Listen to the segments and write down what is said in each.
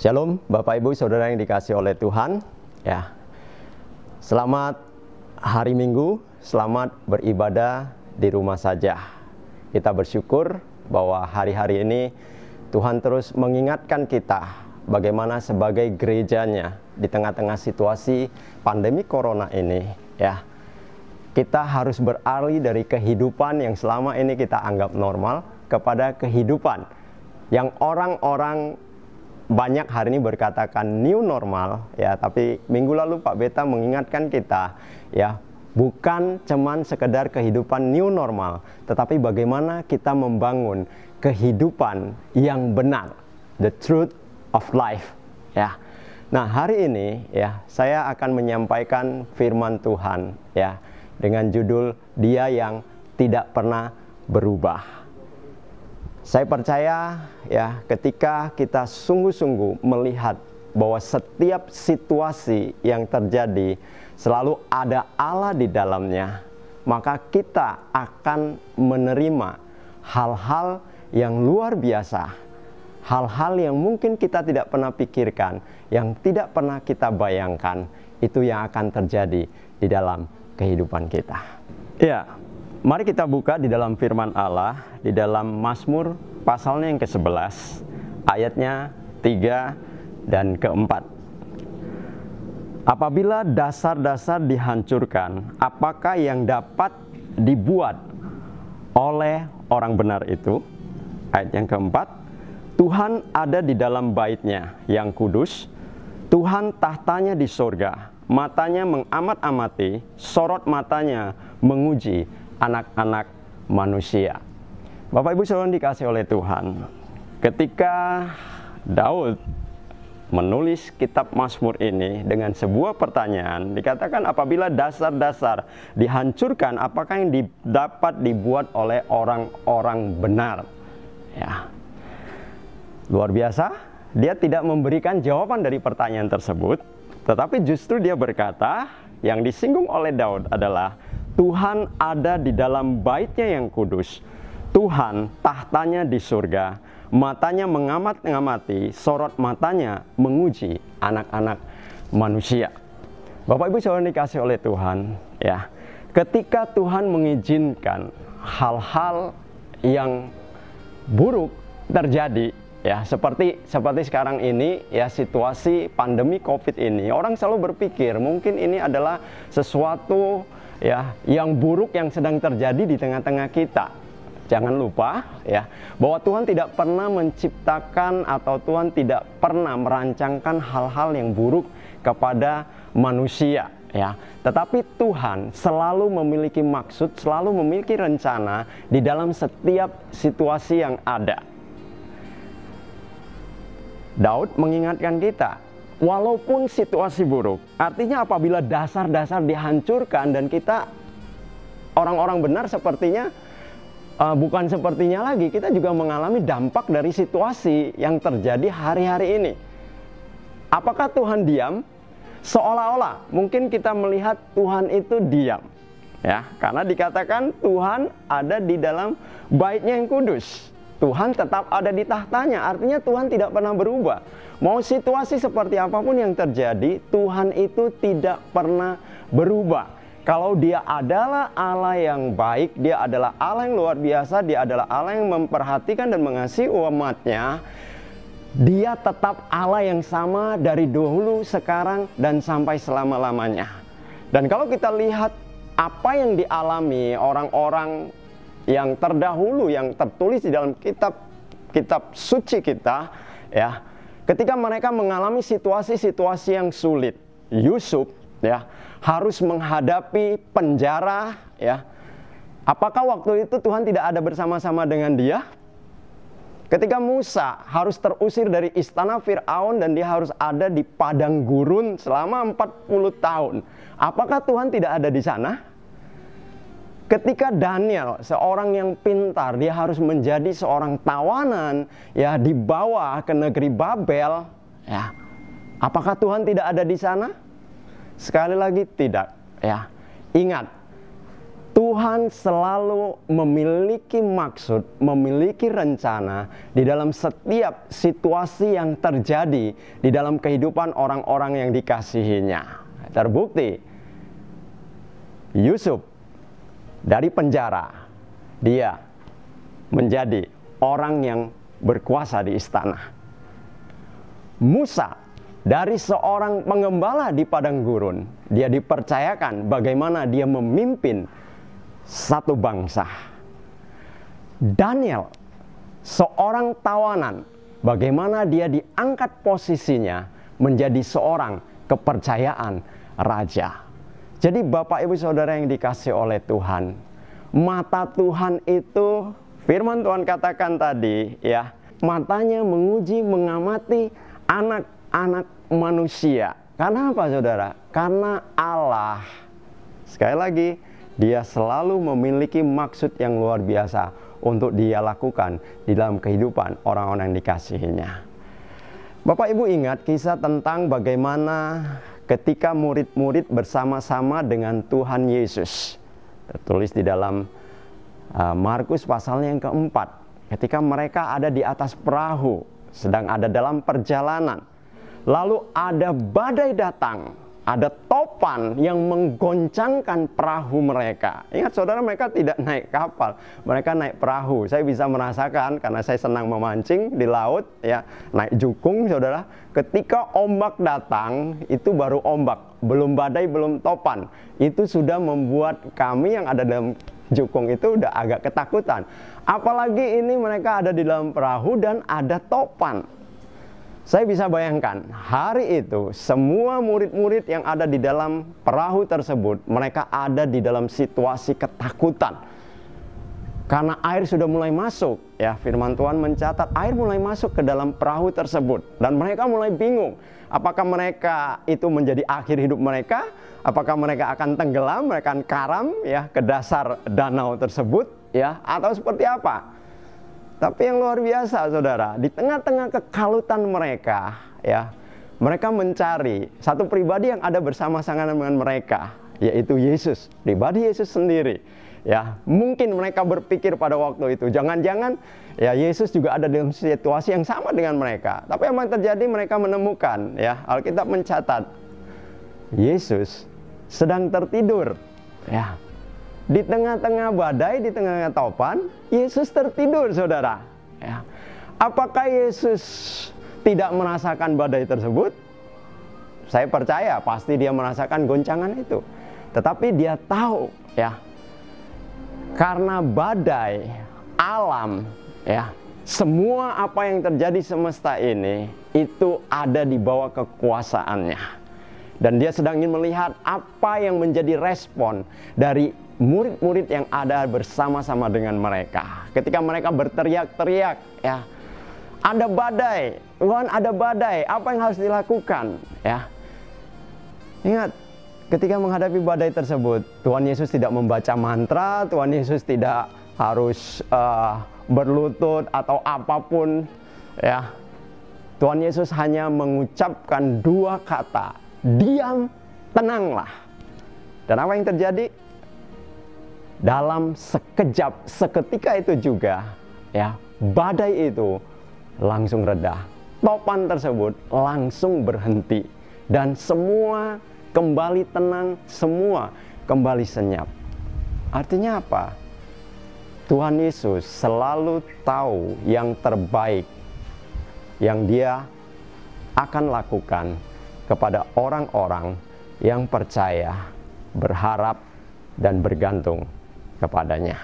Shalom Bapak Ibu Saudara yang dikasihi oleh Tuhan. Ya. Selamat hari Minggu, selamat beribadah di rumah saja. Kita bersyukur bahwa hari-hari ini Tuhan terus mengingatkan kita bagaimana sebagai gerejanya di tengah-tengah situasi pandemi corona ini, ya. Kita harus beralih dari kehidupan yang selama ini kita anggap normal kepada kehidupan yang orang-orang banyak hari ini berkatakan new normal, ya. Tapi minggu lalu Pak Beta mengingatkan kita, ya, bukan cuman sekedar kehidupan new normal, tetapi bagaimana kita membangun kehidupan yang benar, the truth of life, ya. Nah, hari ini, ya, saya akan menyampaikan firman Tuhan, ya, dengan judul Dia yang Tidak Pernah Berubah. Saya percaya, ya, ketika kita sungguh-sungguh melihat bahwa setiap situasi yang terjadi selalu ada Allah di dalamnya, maka kita akan menerima hal-hal yang luar biasa, hal-hal yang mungkin kita tidak pernah pikirkan, yang tidak pernah kita bayangkan, itu yang akan terjadi di dalam kehidupan kita. Ya. Mari kita buka di dalam firman Allah, di dalam Mazmur pasalnya yang ke-11, ayatnya 3 dan ke-4. Apabila dasar-dasar dihancurkan, apakah yang dapat dibuat oleh orang benar itu? Ayat yang ke-4, Tuhan ada di dalam bait-Nya yang kudus, Tuhan tahtanya di surga, matanya mengamat-amati, sorot matanya menguji anak-anak manusia. Bapak Ibu Saudara dikasih oleh Tuhan, ketika Daud menulis kitab Mazmur ini dengan sebuah pertanyaan, dikatakan apabila dasar-dasar dihancurkan, apakah yang dapat dibuat oleh orang-orang benar? Ya. Luar biasa, dia tidak memberikan jawaban dari pertanyaan tersebut, tetapi justru dia berkata, yang disinggung oleh Daud adalah Tuhan ada di dalam bait-Nya yang kudus. Tuhan tahtanya di surga, matanya mengamat-ngamati, sorot matanya menguji anak-anak manusia. Bapak Ibu Saudara dikasih oleh Tuhan, ya. Ketika Tuhan mengizinkan hal-hal yang buruk terjadi, ya, seperti sekarang ini, ya, situasi pandemi Covid ini, orang selalu berpikir mungkin ini adalah sesuatu, ya, yang buruk yang sedang terjadi di tengah-tengah kita. Jangan lupa, ya, bahwa Tuhan tidak pernah menciptakan atau Tuhan tidak pernah merancangkan hal-hal yang buruk kepada manusia, ya. Tetapi Tuhan selalu memiliki maksud, selalu memiliki rencana di dalam setiap situasi yang ada. Daud mengingatkan kita, walaupun situasi buruk, artinya apabila dasar-dasar dihancurkan dan kita orang-orang benar sepertinya bukan sepertinya lagi, kita juga mengalami dampak dari situasi yang terjadi hari-hari ini. Apakah Tuhan diam? Seolah-olah mungkin kita melihat Tuhan itu diam, ya, karena dikatakan Tuhan ada di dalam bait-Nya yang kudus. Tuhan tetap ada di tahtanya, artinya Tuhan tidak pernah berubah. Mau situasi seperti apapun yang terjadi, Tuhan itu tidak pernah berubah. Kalau Dia adalah Allah yang baik, Dia adalah Allah yang luar biasa, Dia adalah Allah yang memperhatikan dan mengasihi umat-Nya, Dia tetap Allah yang sama dari dahulu, sekarang, dan sampai selama-lamanya. Dan kalau kita lihat apa yang dialami orang-orang yang terdahulu, yang tertulis di dalam kitab suci kita, ya, ketika mereka mengalami situasi-situasi yang sulit, Yusuf, ya, harus menghadapi penjara, ya. Apakah waktu itu Tuhan tidak ada bersama-sama dengan dia? Ketika Musa harus terusir dari istana Firaun dan dia harus ada di padang gurun selama 40 tahun, apakah Tuhan tidak ada di sana? Ketika Daniel, seorang yang pintar, dia harus menjadi seorang tawanan, ya, dibawa ke negeri Babel, ya. Apakah Tuhan tidak ada di sana? Sekali lagi tidak, ya. Ingat, Tuhan selalu memiliki maksud, memiliki rencana di dalam setiap situasi yang terjadi di dalam kehidupan orang-orang yang dikasihinya. Terbukti, Yusuf dari penjara, dia menjadi orang yang berkuasa di istana. Musa dari seorang pengembala di padang gurun, dia dipercayakan bagaimana dia memimpin satu bangsa. Daniel, seorang tawanan, bagaimana dia diangkat posisinya menjadi seorang kepercayaan raja. Jadi Bapak Ibu Saudara yang dikasih oleh Tuhan, mata Tuhan itu, firman Tuhan katakan tadi ya, matanya menguji, mengamati anak-anak manusia. Karena apa saudara? Karena Allah, sekali lagi, dia selalu memiliki maksud yang luar biasa untuk dia lakukan di dalam kehidupan orang-orang yang dikasihinya. Bapak Ibu ingat kisah tentang bagaimana ketika murid-murid bersama-sama dengan Tuhan Yesus. Tertulis di dalam Markus pasalnya yang keempat. Ketika mereka ada di atas perahu, sedang ada dalam perjalanan. Lalu ada badai datang. Ada topan yang menggoncangkan perahu mereka. Ingat saudara, mereka tidak naik kapal, mereka naik perahu. Saya bisa merasakan karena saya senang memancing di laut ya, naik jukung saudara. Ketika ombak datang, itu baru ombak, belum badai, belum topan. Itu sudah membuat kami yang ada dalam jukung itu udah agak ketakutan. Apalagi ini mereka ada di dalam perahu dan ada topan. Saya bisa bayangkan, hari itu semua murid-murid yang ada di dalam perahu tersebut, mereka ada di dalam situasi ketakutan. Karena air sudah mulai masuk, ya firman Tuhan mencatat air mulai masuk ke dalam perahu tersebut. Dan mereka mulai bingung, apakah mereka itu menjadi akhir hidup mereka? Apakah mereka akan tenggelam, mereka akan karam ya ke dasar danau tersebut, ya atau seperti apa? Tapi yang luar biasa saudara, di tengah-tengah kekalutan mereka, ya, mereka mencari satu pribadi yang ada bersama-sama dengan mereka, yaitu Yesus, pribadi Yesus sendiri. Ya, mungkin mereka berpikir pada waktu itu, jangan-jangan ya Yesus juga ada dalam situasi yang sama dengan mereka. Tapi apa yang terjadi? Mereka menemukan, ya, Alkitab mencatat Yesus sedang tertidur, ya. Di tengah-tengah badai, di tengah-tengah topan, Yesus tertidur, saudara. Ya. Apakah Yesus tidak merasakan badai tersebut? Saya percaya pasti dia merasakan goncangan itu. Tetapi dia tahu, ya, karena badai, alam, ya, semua apa yang terjadi semesta ini, itu ada di bawah kekuasaannya. Dan dia sedang ingin melihat apa yang menjadi respon dari murid-murid yang ada bersama-sama dengan mereka. Ketika mereka berteriak-teriak, ya, ada badai, Tuhan ada badai, apa yang harus dilakukan? Ya, ingat, ketika menghadapi badai tersebut, Tuhan Yesus tidak membaca mantra, Tuhan Yesus tidak harus berlutut atau apapun, ya. Tuhan Yesus hanya mengucapkan dua kata, diam, tenanglah. Dan apa yang terjadi? Dalam sekejap, seketika itu juga, ya, badai itu langsung reda. Topan tersebut langsung berhenti. Dan semua kembali tenang, semua kembali senyap. Artinya apa? Tuhan Yesus selalu tahu yang terbaik yang dia akan lakukan kepada orang-orang yang percaya, berharap, dan bergantung kepadanya.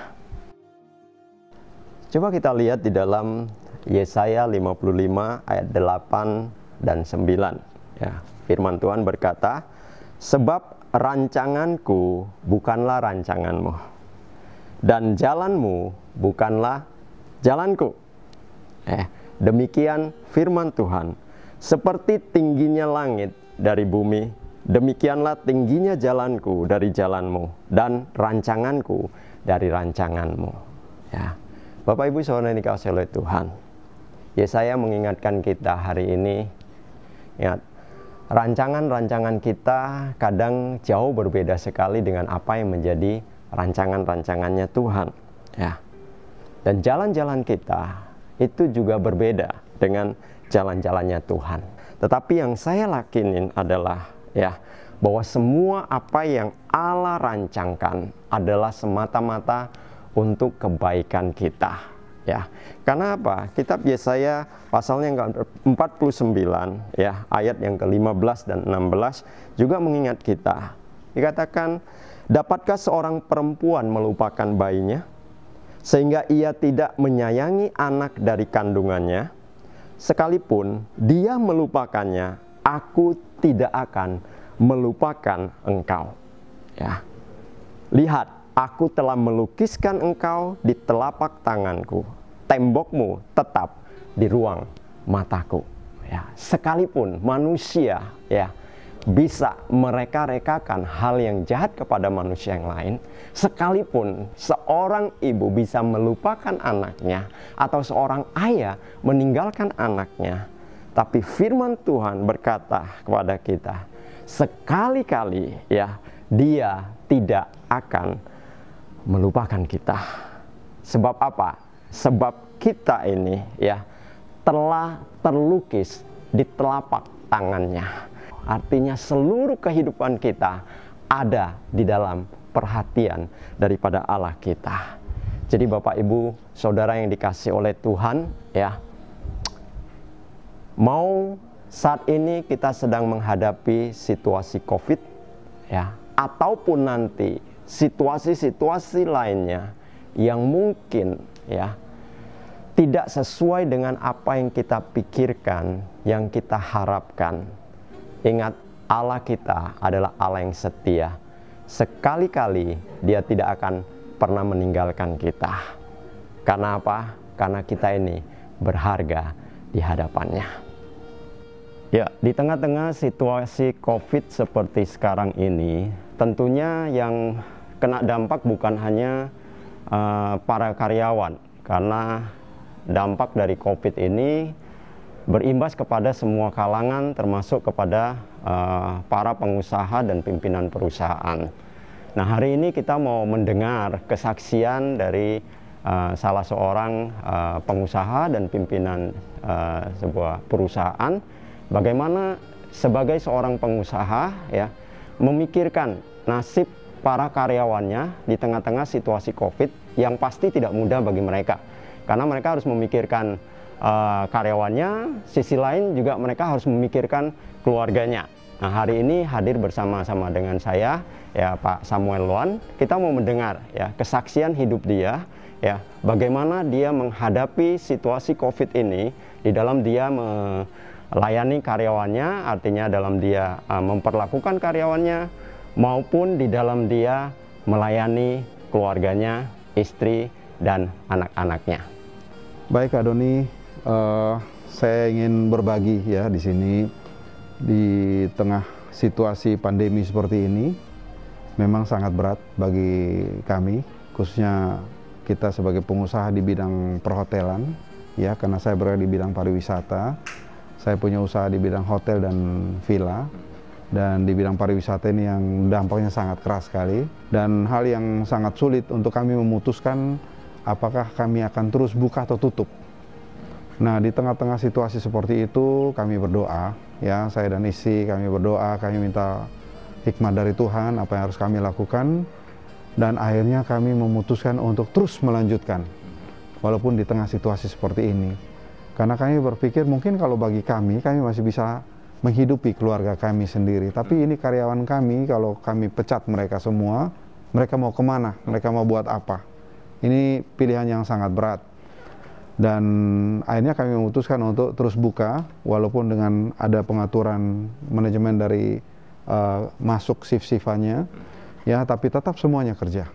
Coba kita lihat di dalam Yesaya 55 ayat 8 dan 9. Ya, firman Tuhan berkata, sebab rancanganku bukanlah rancanganmu, dan jalanmu bukanlah jalanku. Demikian firman Tuhan, seperti tingginya langit dari bumi, demikianlah tingginya jalanku dari jalanmu, dan rancanganku dari rancanganmu. Ya, Bapak Ibu Saudara yang dikasihi oleh Tuhan, Yesaya mengingatkan kita hari ini, ingat, rancangan-rancangan kita kadang jauh berbeda sekali dengan apa yang menjadi rancangan-rancangannya Tuhan, ya. Dan jalan-jalan kita itu juga berbeda dengan jalan-jalannya Tuhan. Tetapi yang saya yakinin adalah ya, bahwa semua apa yang Allah rancangkan adalah semata-mata untuk kebaikan kita, ya. Karena apa? Kitab Yesaya pasalnya yang ke-49 ya, ayat yang ke-15 dan 16 juga mengingat kita. Dikatakan, dapatkah seorang perempuan melupakan bayinya sehingga ia tidak menyayangi anak dari kandungannya? Sekalipun dia melupakannya, aku tidak akan melupakan engkau. Ya. Lihat, aku telah melukiskan engkau di telapak tanganku. Tembokmu tetap di ruang mataku. Ya. Sekalipun manusia ya bisa mereka-rekakan hal yang jahat kepada manusia yang lain, sekalipun seorang ibu bisa melupakan anaknya atau seorang ayah meninggalkan anaknya, tapi firman Tuhan berkata kepada kita, sekali-kali ya Dia tidak akan melupakan kita. Sebab apa? Sebab kita ini ya telah terlukis di telapak tangannya. Artinya seluruh kehidupan kita ada di dalam perhatian daripada Allah kita. Jadi Bapak Ibu Saudara yang dikasih oleh Tuhan ya, mau saat ini kita sedang menghadapi situasi COVID ya, ataupun nanti situasi-situasi lainnya yang mungkin ya tidak sesuai dengan apa yang kita pikirkan, yang kita harapkan. Ingat, Allah kita adalah Allah yang setia. Sekali-kali Dia tidak akan pernah meninggalkan kita. Karena apa? Karena kita ini berharga di hadapannya. Ya, di tengah-tengah situasi COVID seperti sekarang ini, tentunya yang kena dampak bukan hanya para karyawan, karena dampak dari COVID ini berimbas kepada semua kalangan, termasuk kepada para pengusaha dan pimpinan perusahaan. Nah, hari ini kita mau mendengar kesaksian dari salah seorang pengusaha dan pimpinan sebuah perusahaan, bagaimana sebagai seorang pengusaha ya memikirkan nasib para karyawannya di tengah-tengah situasi COVID yang pasti tidak mudah bagi mereka, karena mereka harus memikirkan karyawannya, sisi lain juga mereka harus memikirkan keluarganya. Nah, hari ini hadir bersama-sama dengan saya ya Pak Samuel Luan. Kita mau mendengar ya kesaksian hidup dia ya, bagaimana dia menghadapi situasi COVID ini di dalam dia melayani karyawannya, artinya dalam dia memperlakukan karyawannya, maupun di dalam dia melayani keluarganya, istri dan anak-anaknya. Baik Kak Doni, saya ingin berbagi ya di sini di tengah situasi pandemi seperti ini. Memang sangat berat bagi kami, khususnya kita sebagai pengusaha di bidang perhotelan ya, karena saya berada di bidang pariwisata. Saya punya usaha di bidang hotel dan villa, dan di bidang pariwisata ini yang dampaknya sangat keras sekali, dan hal yang sangat sulit untuk kami memutuskan apakah kami akan terus buka atau tutup. Nah, di tengah-tengah situasi seperti itu kami berdoa ya, saya dan istri kami berdoa, kami minta hikmat dari Tuhan apa yang harus kami lakukan, dan akhirnya kami memutuskan untuk terus melanjutkan walaupun di tengah situasi seperti ini. Karena kami berpikir mungkin kalau bagi kami masih bisa menghidupi keluarga kami sendiri, tapi ini karyawan kami, kalau kami pecat mereka semua, mereka mau kemana? Mereka mau buat apa? Ini pilihan yang sangat berat. Dan akhirnya kami memutuskan untuk terus buka, walaupun dengan ada pengaturan manajemen dari masuk shift-shiftannya, ya, tapi tetap semuanya kerja.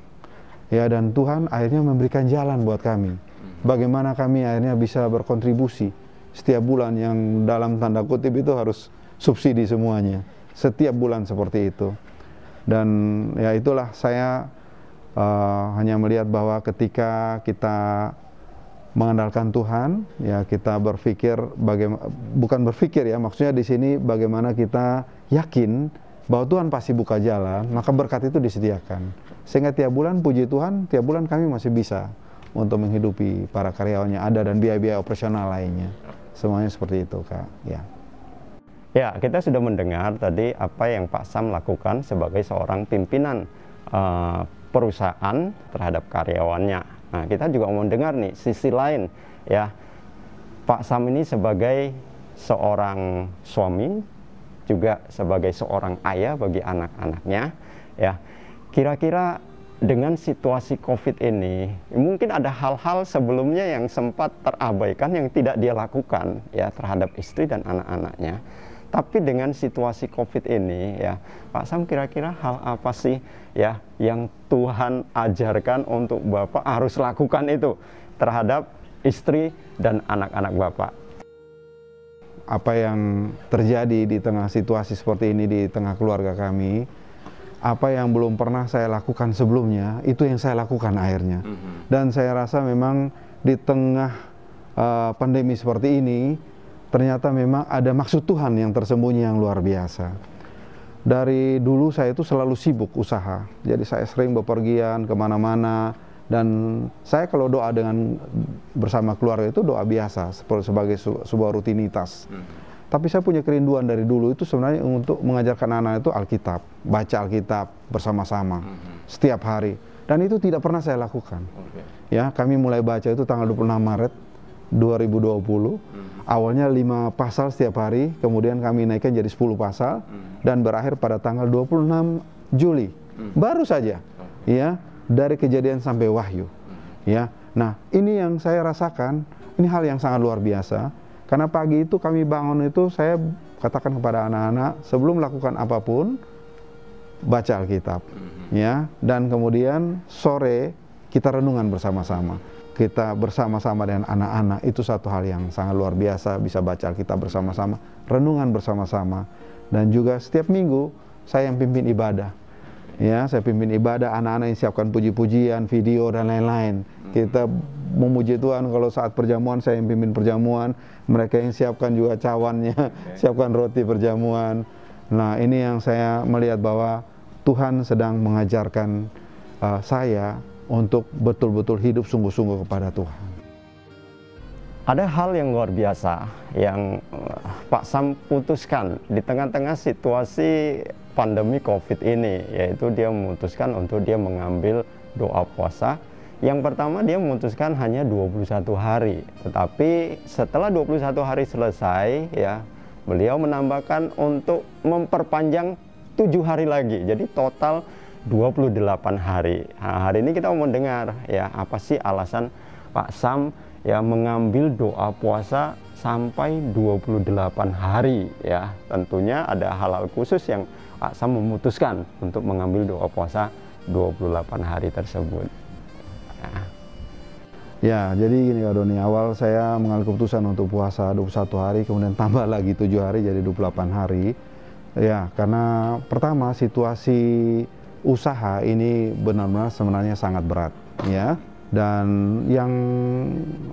Ya, dan Tuhan akhirnya memberikan jalan buat kami. Bagaimana kami akhirnya bisa berkontribusi setiap bulan, yang dalam tanda kutip itu harus subsidi semuanya. Setiap bulan seperti itu. Dan ya itulah, saya hanya melihat bahwa ketika kita mengandalkan Tuhan, ya kita berpikir bukan berpikir ya, maksudnya di sini bagaimana kita yakin bahwa Tuhan pasti buka jalan, maka berkat itu disediakan. Sehingga tiap bulan, puji Tuhan, tiap bulan kami masih bisa untuk menghidupi para karyawannya ada dan biaya-biaya operasional lainnya. Semuanya seperti itu, Kak. Ya. Ya, kita sudah mendengar tadi apa yang Pak Sam lakukan sebagai seorang pimpinan perusahaan terhadap karyawannya. Nah, kita juga mau dengar nih sisi lain, ya. Pak Sam ini sebagai seorang suami, juga sebagai seorang ayah bagi anak-anaknya, ya. Kira-kira dengan situasi COVID ini, mungkin ada hal-hal sebelumnya yang sempat terabaikan yang tidak dia lakukan, ya, terhadap istri dan anak-anaknya. Tapi dengan situasi COVID ini, ya, Pak Sam, kira-kira hal apa sih, ya, yang Tuhan ajarkan untuk Bapak harus lakukan itu terhadap istri dan anak-anak Bapak? Apa yang terjadi di tengah situasi seperti ini di tengah keluarga kami, apa yang belum pernah saya lakukan sebelumnya, itu yang saya lakukan akhirnya. Dan saya rasa memang di tengah pandemi seperti ini, ternyata memang ada maksud Tuhan yang tersembunyi yang luar biasa. Dari dulu saya itu selalu sibuk usaha, jadi saya sering bepergian kemana-mana, dan saya kalau doa dengan bersama keluarga itu doa biasa, sebagai sebuah rutinitas. Tapi saya punya kerinduan dari dulu itu sebenarnya untuk mengajarkan anak itu Alkitab, baca Alkitab bersama-sama setiap hari, dan itu tidak pernah saya lakukan. Ya, kami mulai baca itu tanggal 26 Maret 2020. Awalnya 5 pasal setiap hari, kemudian kami naikkan jadi 10 pasal, dan berakhir pada tanggal 26 Juli. Baru saja, ya, dari Kejadian sampai Wahyu. Ya, nah ini yang saya rasakan, ini hal yang sangat luar biasa. Karena pagi itu kami bangun itu, saya katakan kepada anak-anak, sebelum melakukan apapun, baca Alkitab. Ya, dan kemudian sore kita renungan bersama-sama. Kita bersama-sama dengan anak-anak, itu satu hal yang sangat luar biasa, bisa baca Alkitab bersama-sama, renungan bersama-sama. Dan juga setiap minggu saya yang pimpin ibadah. Ya, saya pimpin ibadah, anak-anak yang siapkan puji-pujian, video dan lain-lain. Kita memuji Tuhan, kalau saat perjamuan saya yang pimpin perjamuan, mereka yang siapkan juga cawannya, siapkan roti perjamuan. Nah, ini yang saya melihat bahwa Tuhan sedang mengajarkan saya untuk betul-betul hidup sungguh-sungguh kepada Tuhan. Ada hal yang luar biasa yang Pak Sam putuskan di tengah-tengah situasi pandemi COVID ini, yaitu dia memutuskan untuk dia mengambil doa puasa. Yang pertama, dia memutuskan hanya 21 hari, tetapi setelah 21 hari selesai, ya, beliau menambahkan untuk memperpanjang 7 hari lagi, jadi total 28 hari. Nah, hari ini kita mau mendengar, ya, apa sih alasan Pak Sam, ya, mengambil doa puasa sampai 28 hari, ya. Tentunya ada hal-hal khusus yang Pak Sam memutuskan untuk mengambil doa puasa 28 hari tersebut. Ya, jadi gini Kak Doni, awal saya mengambil keputusan untuk puasa 21 hari, kemudian tambah lagi 7 hari jadi 28 hari. Ya, karena pertama situasi usaha ini benar-benar sebenarnya sangat berat, ya. Dan yang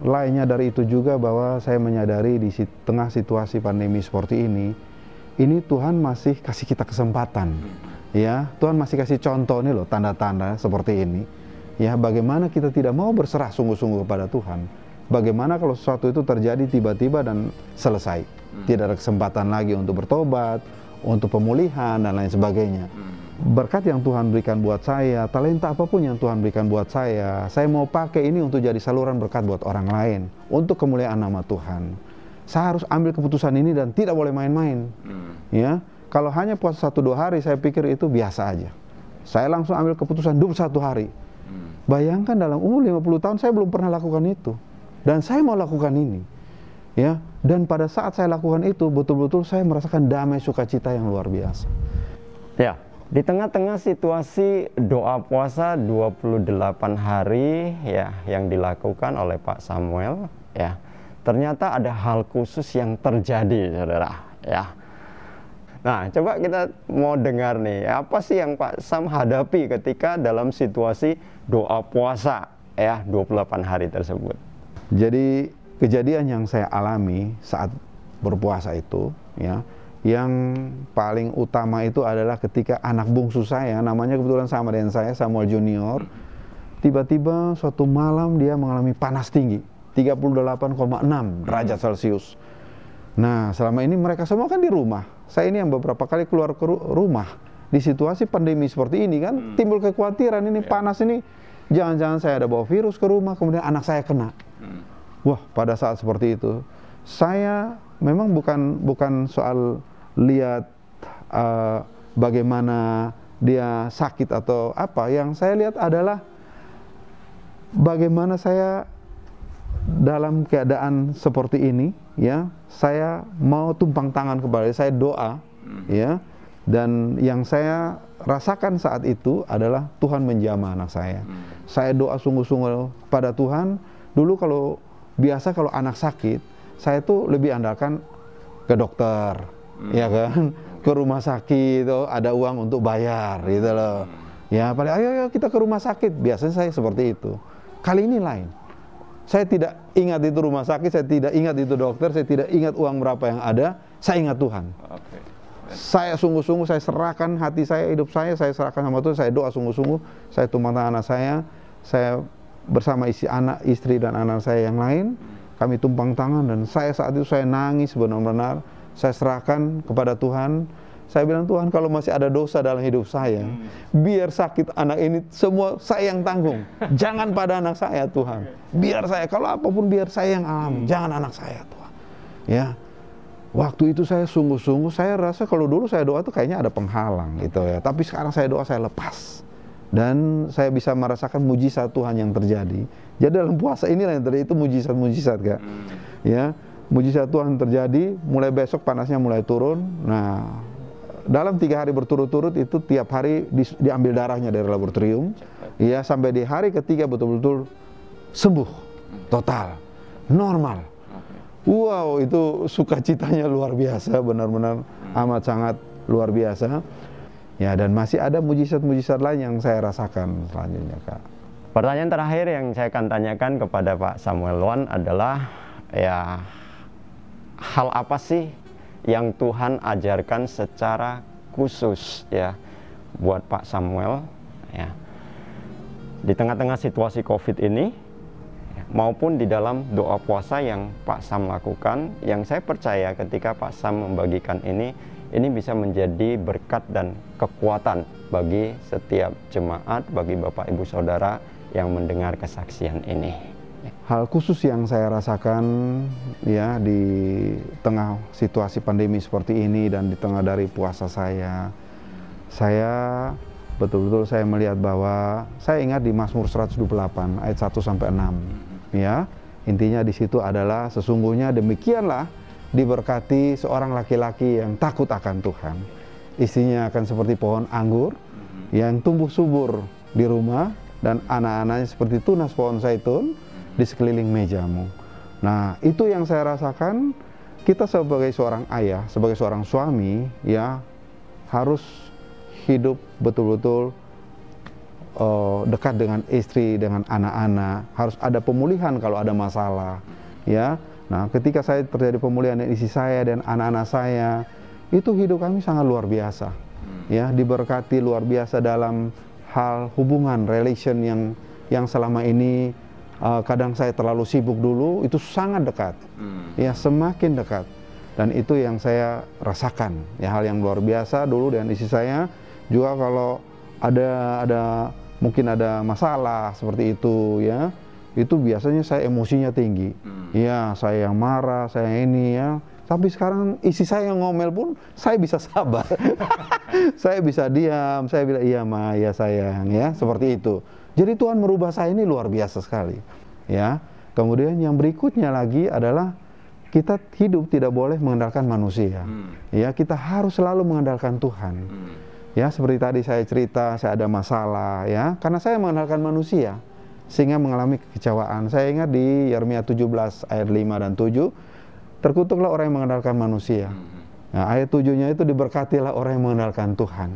lainnya dari itu juga bahwa saya menyadari di tengah situasi pandemi seperti ini Tuhan masih kasih kita kesempatan, ya. Tuhan masih kasih contoh nih loh, tanda-tanda seperti ini. Ya, bagaimana kita tidak mau berserah sungguh-sungguh kepada Tuhan. Bagaimana kalau sesuatu itu terjadi tiba-tiba dan selesai. Tidak ada kesempatan lagi untuk bertobat, untuk pemulihan dan lain sebagainya. Berkat yang Tuhan berikan buat saya, talenta apapun yang Tuhan berikan buat saya mau pakai ini untuk jadi saluran berkat buat orang lain, untuk kemuliaan nama Tuhan. Saya harus ambil keputusan ini dan tidak boleh main-main. Ya, kalau hanya puasa 1-2 hari, saya pikir itu biasa aja. Saya langsung ambil keputusan 21 hari. Bayangkan dalam umur 50 tahun saya belum pernah lakukan itu. Dan saya mau lakukan ini. Ya, dan pada saat saya lakukan itu, betul-betul saya merasakan damai sukacita yang luar biasa. Ya, di tengah-tengah situasi doa puasa 28 hari, ya, yang dilakukan oleh Pak Samuel, ya, ternyata ada hal khusus yang terjadi, saudara, ya. Nah, coba kita mau dengar nih, apa sih yang Pak Sam hadapi ketika dalam situasi doa puasa, ya, 28 hari tersebut. Jadi kejadian yang saya alami saat berpuasa itu, ya, Yang paling utama itu adalah ketika anak bungsu saya, namanya kebetulan sama dengan saya, Samuel Junior, tiba-tiba suatu malam dia mengalami panas tinggi, 38,6 derajat Celcius. Nah, selama ini mereka semua kan di rumah. Saya ini yang beberapa kali keluar ke rumah. Di situasi pandemi seperti ini kan, timbul kekhawatiran ini panas ini, jangan-jangan saya ada bawa virus ke rumah, kemudian anak saya kena. Wah, pada saat seperti itu, saya memang bukan soal lihat bagaimana dia sakit atau apa. Yang saya lihat adalah bagaimana saya dalam keadaan seperti ini, ya, saya mau tumpang tangan kepada dia, saya doa, ya, dan yang saya rasakan saat itu adalah Tuhan menjamah anak saya. Saya doa sungguh-sungguh pada Tuhan. Dulu kalau anak sakit, saya tuh lebih andalkan ke dokter, ya kan, ke rumah sakit, ada uang untuk bayar, gitu loh. Ya, paling ayo kita ke rumah sakit. Biasanya saya seperti itu. Kali ini lain. Saya tidak ingat itu rumah sakit, saya tidak ingat itu dokter, saya tidak ingat uang berapa yang ada. Saya ingat Tuhan. Saya sungguh-sungguh, saya serahkan hati saya, hidup saya serahkan sama Tuhan. Saya doa sungguh-sungguh, saya tumpang tangan anak saya bersama istri dan anak saya yang lain, kami tumpang tangan, dan saat itu saya nangis benar-benar. Saya serahkan kepada Tuhan. Saya bilang, Tuhan, kalau masih ada dosa dalam hidup saya, biar sakit anak ini semua saya yang tanggung. Jangan pada anak saya, Tuhan. Biar saya, kalau apapun biar saya yang alami, jangan anak saya, Tuhan. Ya, waktu itu saya sungguh-sungguh, saya rasa kalau dulu saya doa tuh kayaknya ada penghalang gitu ya. Tapi sekarang saya doa, saya lepas. Dan saya bisa merasakan mujizat Tuhan yang terjadi. Jadi dalam puasa inilah yang terjadi, itu mujizat-mujizat, Kak. Ya, mujizat Tuhan terjadi, mulai besok panasnya mulai turun. Nah, dalam 3 hari berturut-turut itu tiap hari diambil darahnya dari laboratorium. Ya, sampai di hari ketiga betul-betul sembuh, total, normal. Wow, itu sukacitanya luar biasa, benar-benar amat sangat luar biasa. Ya, dan masih ada mujizat-mujizat lain yang saya rasakan selanjutnya, Kak. Pertanyaan terakhir yang saya akan tanyakan kepada Pak Samuel Luan adalah, ya, hal apa sih yang Tuhan ajarkan secara khusus, ya, buat Pak Samuel, ya, di tengah-tengah situasi COVID ini, maupun di dalam doa puasa yang Pak Sam lakukan, yang saya percaya ketika Pak Sam membagikan ini bisa menjadi berkat dan kekuatan bagi setiap jemaat, bagi Bapak Ibu Saudara yang mendengar kesaksian ini. Hal khusus yang saya rasakan, ya, di tengah situasi pandemi seperti ini dan di tengah dari puasa saya betul-betul saya melihat bahwa saya ingat di Mazmur 128 ayat 1 sampai 6. Ya, intinya di situ adalah sesungguhnya demikianlah diberkati seorang laki-laki yang takut akan Tuhan. Istrinya akan seperti pohon anggur yang tumbuh subur di rumah, dan anak-anaknya seperti tunas pohon zaitun di sekeliling mejamu. Nah, itu yang saya rasakan. Kita sebagai seorang ayah, sebagai seorang suami, ya, harus hidup betul-betul dekat dengan istri, dengan anak-anak. Harus ada pemulihan kalau ada masalah, ya. Nah, ketika saya terjadi pemulihan dari istri saya dan anak-anak saya, itu hidup kami sangat luar biasa. Ya, diberkati luar biasa dalam hal hubungan, relation yang selama ini kadang saya terlalu sibuk dulu, itu sangat dekat. Ya, semakin dekat. Dan itu yang saya rasakan. Ya, hal yang luar biasa dulu dengan istri saya. Juga kalau mungkin ada masalah seperti itu, ya, itu biasanya saya emosinya tinggi. Ya, saya yang marah, saya ini, ya. Tapi sekarang istri saya yang ngomel pun saya bisa sabar. Saya bisa diam, saya bilang iya ma, ya sayang, ya, seperti itu. Jadi Tuhan merubah saya ini luar biasa sekali. Ya. Kemudian yang berikutnya lagi adalah kita hidup tidak boleh mengandalkan manusia. Ya, kita harus selalu mengandalkan Tuhan. Ya, seperti tadi saya cerita, saya ada masalah, ya, karena saya mengandalkan manusia sehingga mengalami kekecewaan. Saya ingat di Yeremia 17 ayat 5 dan 7, terkutuklah orang yang mengandalkan manusia. Nah, ayat 7-nya itu diberkatilah orang yang mengandalkan Tuhan.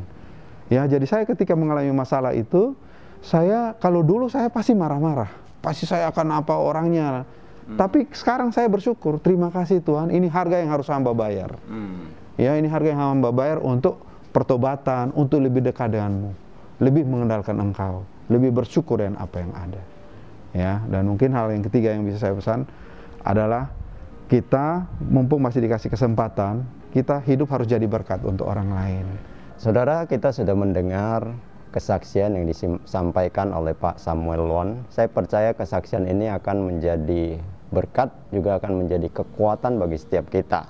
Ya, jadi saya ketika mengalami masalah itu, saya kalau dulu saya pasti marah-marah, pasti saya akan apa orangnya. Tapi sekarang saya bersyukur, terima kasih Tuhan, ini harga yang harus hamba bayar. Ya, ini harga yang hamba bayar untuk pertobatan, untuk lebih dekat denganmu, lebih mengenalkan engkau, lebih bersyukur dengan apa yang ada. Ya, dan mungkin hal yang ketiga yang bisa saya pesan adalah kita mumpung masih dikasih kesempatan, kita hidup harus jadi berkat untuk orang lain. Saudara, kita sudah mendengar kesaksian yang disampaikan oleh Pak Samuel Lon. Saya percaya kesaksian ini akan menjadi berkat, juga akan menjadi kekuatan bagi setiap kita.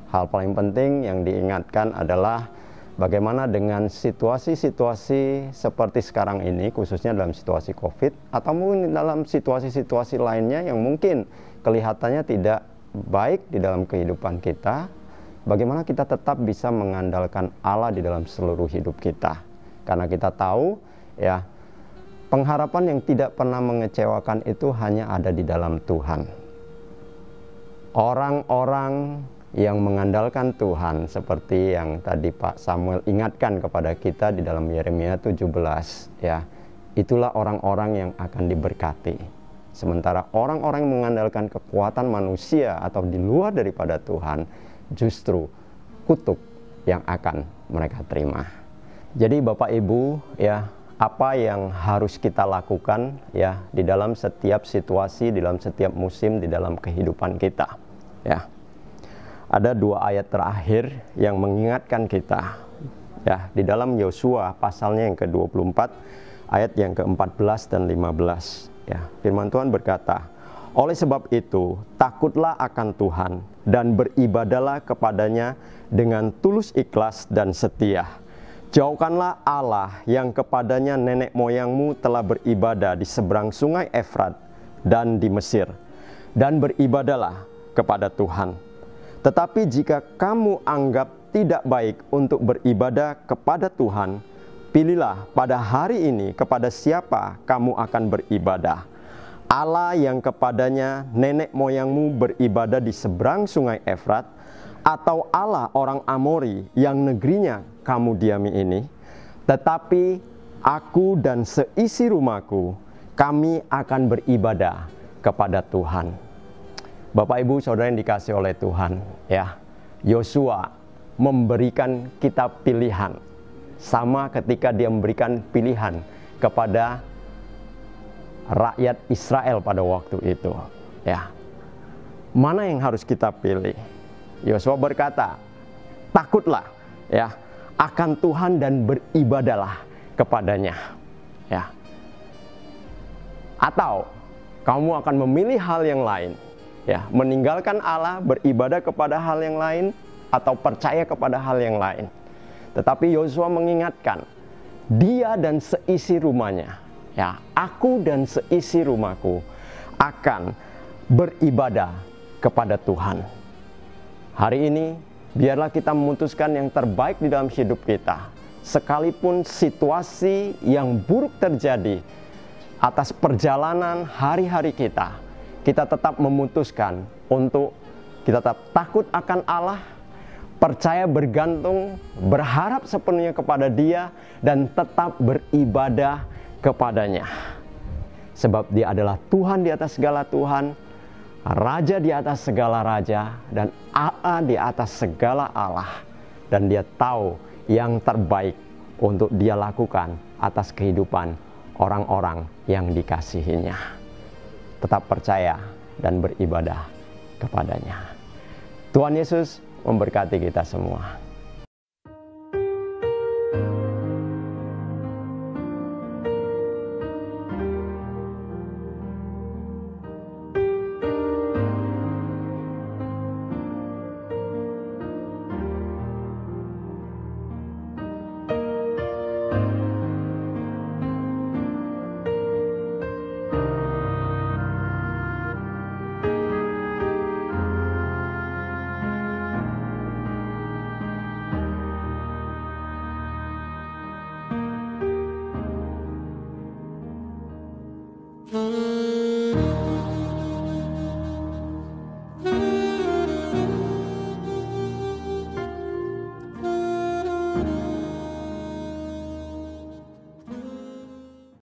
Hal paling penting yang diingatkan adalah bagaimana dengan situasi-situasi seperti sekarang ini, khususnya dalam situasi COVID, atau mungkin dalam situasi-situasi lainnya yang mungkin kelihatannya tidak baik di dalam kehidupan kita, bagaimana kita tetap bisa mengandalkan Allah di dalam seluruh hidup kita. Karena kita tahu, ya, pengharapan yang tidak pernah mengecewakan itu hanya ada di dalam Tuhan. Orang-orang yang mengandalkan Tuhan, seperti yang tadi Pak Samuel ingatkan kepada kita di dalam Yeremia 17, ya, itulah orang-orang yang akan diberkati. Sementara orang-orang yang mengandalkan kekuatan manusia atau di luar daripada Tuhan, justru kutuk yang akan mereka terima. Jadi Bapak Ibu, ya, apa yang harus kita lakukan, ya, di dalam setiap situasi, di dalam setiap musim, di dalam kehidupan kita, ya. Ada 2 ayat terakhir yang mengingatkan kita, ya, di dalam Yosua pasalnya yang ke-24, ayat yang ke-14 dan 15, ya. Firman Tuhan berkata, "Oleh sebab itu, takutlah akan Tuhan dan beribadahlah kepadanya dengan tulus ikhlas dan setia. Jauhkanlah Allah yang kepadanya nenek moyangmu telah beribadah di seberang sungai Efrat dan di Mesir, dan beribadahlah kepada Tuhan. Tetapi jika kamu anggap tidak baik untuk beribadah kepada Tuhan, pilihlah pada hari ini kepada siapa kamu akan beribadah. Allah yang kepadanya nenek moyangmu beribadah di seberang sungai Efrat, atau Allah orang Amori yang negerinya kamu diami ini. Tetapi aku dan seisi rumahku, kami akan beribadah kepada Tuhan." Bapak Ibu Saudara yang dikasihi oleh Tuhan, ya, Yosua memberikan kita pilihan, sama ketika dia memberikan pilihan kepada rakyat Israel pada waktu itu, ya. Mana yang harus kita pilih? Yosua berkata, takutlah, ya, akan Tuhan dan beribadahlah kepadanya, ya. Atau kamu akan memilih hal yang lain, ya, meninggalkan Allah, beribadah kepada hal yang lain, atau percaya kepada hal yang lain. Tetapi Yosua mengingatkan, dia dan seisi rumahnya, ya, aku dan seisi rumahku akan beribadah kepada Tuhan. Hari ini, biarlah kita memutuskan yang terbaik di dalam hidup kita. Sekalipun situasi yang buruk terjadi atas perjalanan hari-hari kita, kita tetap memutuskan untuk kita tetap takut akan Allah, percaya bergantung, berharap sepenuhnya kepada Dia, dan tetap beribadah kepadanya. Sebab Dia adalah Tuhan di atas segala Tuhan, Raja di atas segala raja, dan Allah di atas segala Allah. Dan Dia tahu yang terbaik untuk Dia lakukan atas kehidupan orang-orang yang dikasihinya. Tetap percaya dan beribadah kepadanya. Tuhan Yesus memberkati kita semua.